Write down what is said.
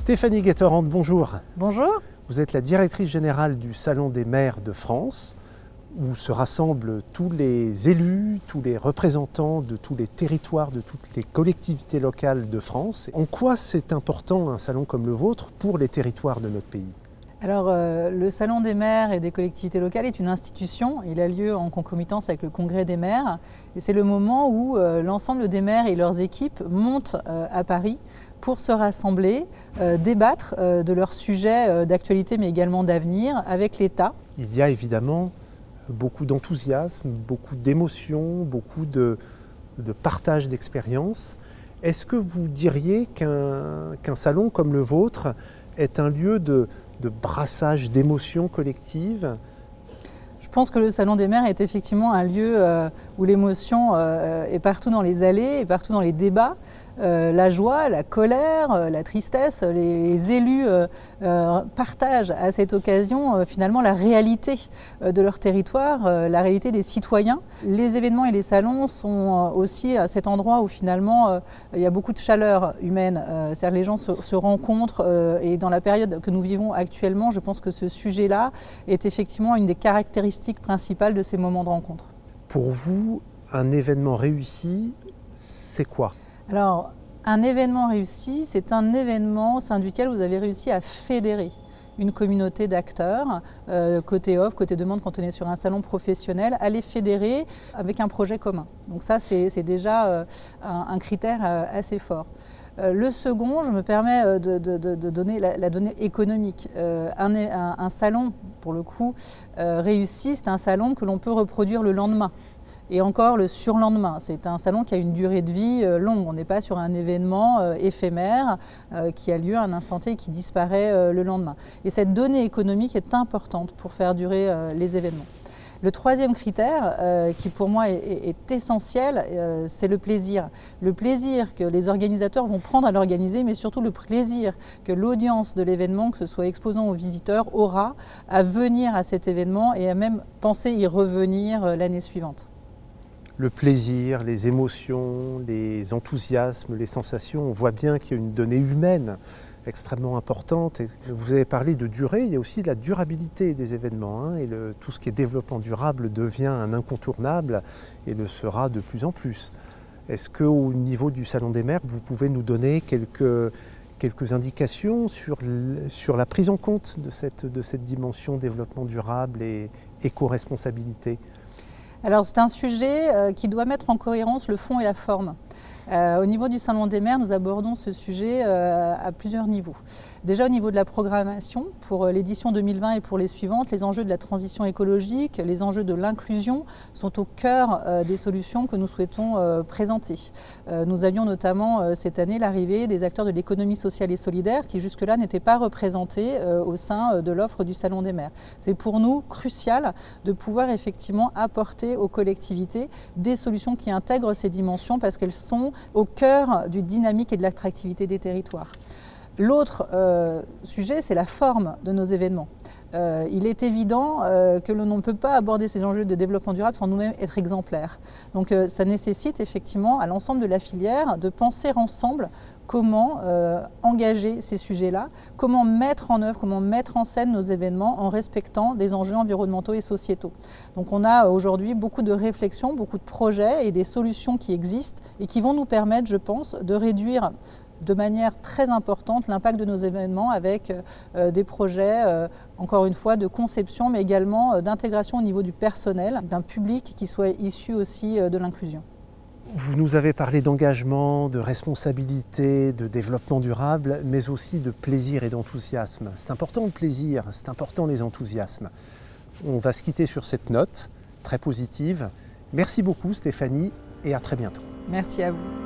Stéphanie Guetterand, bonjour. Bonjour. Vous êtes la directrice générale du Salon des maires de France, où se rassemblent tous les élus, tous les représentants de tous les territoires, de toutes les collectivités locales de France. En quoi c'est important un salon comme le vôtre pour les territoires de notre pays ? Alors, le Salon des maires et des collectivités locales est une institution. Il a lieu en concomitance avec le Congrès des maires. Et c'est le moment où l'ensemble des maires et leurs équipes montent à Paris pour se rassembler, débattre de leurs sujets d'actualité mais également d'avenir avec l'État. Il y a évidemment beaucoup d'enthousiasme, beaucoup d'émotions, beaucoup de partage d'expériences. Est-ce que vous diriez qu'un salon comme le vôtre est un lieu de brassage d'émotions collectives ? Je pense que le Salon des maires est effectivement un lieu où l'émotion est partout dans les allées, et partout dans les débats. La joie, la colère, la tristesse, les élus partagent à cette occasion finalement la réalité de leur territoire, la réalité des citoyens. Les événements et les salons sont aussi à cet endroit où finalement il y a beaucoup de chaleur humaine, c'est-à-dire que les gens se rencontrent et dans la période que nous vivons actuellement, je pense que ce sujet-là est effectivement une des caractéristiques principales de ces moments de rencontre. Pour vous, un événement réussi, c'est quoi ? Alors, un événement réussi, c'est un événement au sein duquel vous avez réussi à fédérer une communauté d'acteurs, côté offre, côté demande, quand on est sur un salon professionnel, à les fédérer avec un projet commun. Donc ça, c'est déjà un critère assez fort. Le second, je me permets de donner la donnée économique. Un salon, pour le coup, réussi, c'est un salon que l'on peut reproduire le lendemain. Et encore le surlendemain. C'est un salon qui a une durée de vie longue. On n'est pas sur un événement éphémère qui a lieu à un instant T et qui disparaît le lendemain. Et cette donnée économique est importante pour faire durer les événements. Le troisième critère, qui pour moi est essentiel, c'est le plaisir. Le plaisir que les organisateurs vont prendre à l'organiser, mais surtout le plaisir que l'audience de l'événement, que ce soit exposant ou visiteur, aura à venir à cet événement et à même penser y revenir l'année suivante. Le plaisir, les émotions, les enthousiasmes, les sensations, on voit bien qu'il y a une donnée humaine extrêmement importante. Et vous avez parlé de durée, il y a aussi la durabilité des événements. Et tout ce qui est développement durable devient un incontournable et le sera de plus en plus. Est-ce qu'au niveau du Salon des maires, vous pouvez nous donner quelques indications sur la prise en compte de cette dimension développement durable et éco-responsabilité ? Alors c'est un sujet qui doit mettre en cohérence le fond et la forme. Au niveau du Salon des maires, nous abordons ce sujet à plusieurs niveaux. Déjà au niveau de la programmation, pour l'édition 2020 et pour les suivantes, les enjeux de la transition écologique, les enjeux de l'inclusion sont au cœur des solutions que nous souhaitons présenter. Nous avions notamment cette année l'arrivée des acteurs de l'économie sociale et solidaire qui jusque-là n'étaient pas représentés au sein de l'offre du Salon des maires. C'est pour nous crucial de pouvoir effectivement apporter aux collectivités des solutions qui intègrent ces dimensions parce qu'elles sont au cœur du dynamique et de l'attractivité des territoires. L'autre sujet, c'est la forme de nos événements. Il est évident que l'on ne peut pas aborder ces enjeux de développement durable sans nous-mêmes être exemplaires. Donc ça nécessite effectivement à l'ensemble de la filière de penser ensemble comment engager ces sujets-là, comment mettre en œuvre, comment mettre en scène nos événements en respectant des enjeux environnementaux et sociétaux. Donc on a aujourd'hui beaucoup de réflexions, beaucoup de projets et des solutions qui existent et qui vont nous permettre, je pense, de réduire de manière très importante l'impact de nos événements avec des projets, encore une fois, de conception, mais également d'intégration au niveau du personnel, d'un public qui soit issu aussi de l'inclusion. Vous nous avez parlé d'engagement, de responsabilité, de développement durable, mais aussi de plaisir et d'enthousiasme. C'est important le plaisir, c'est important les enthousiasmes. On va se quitter sur cette note très positive. Merci beaucoup Stéphanie et à très bientôt. Merci à vous.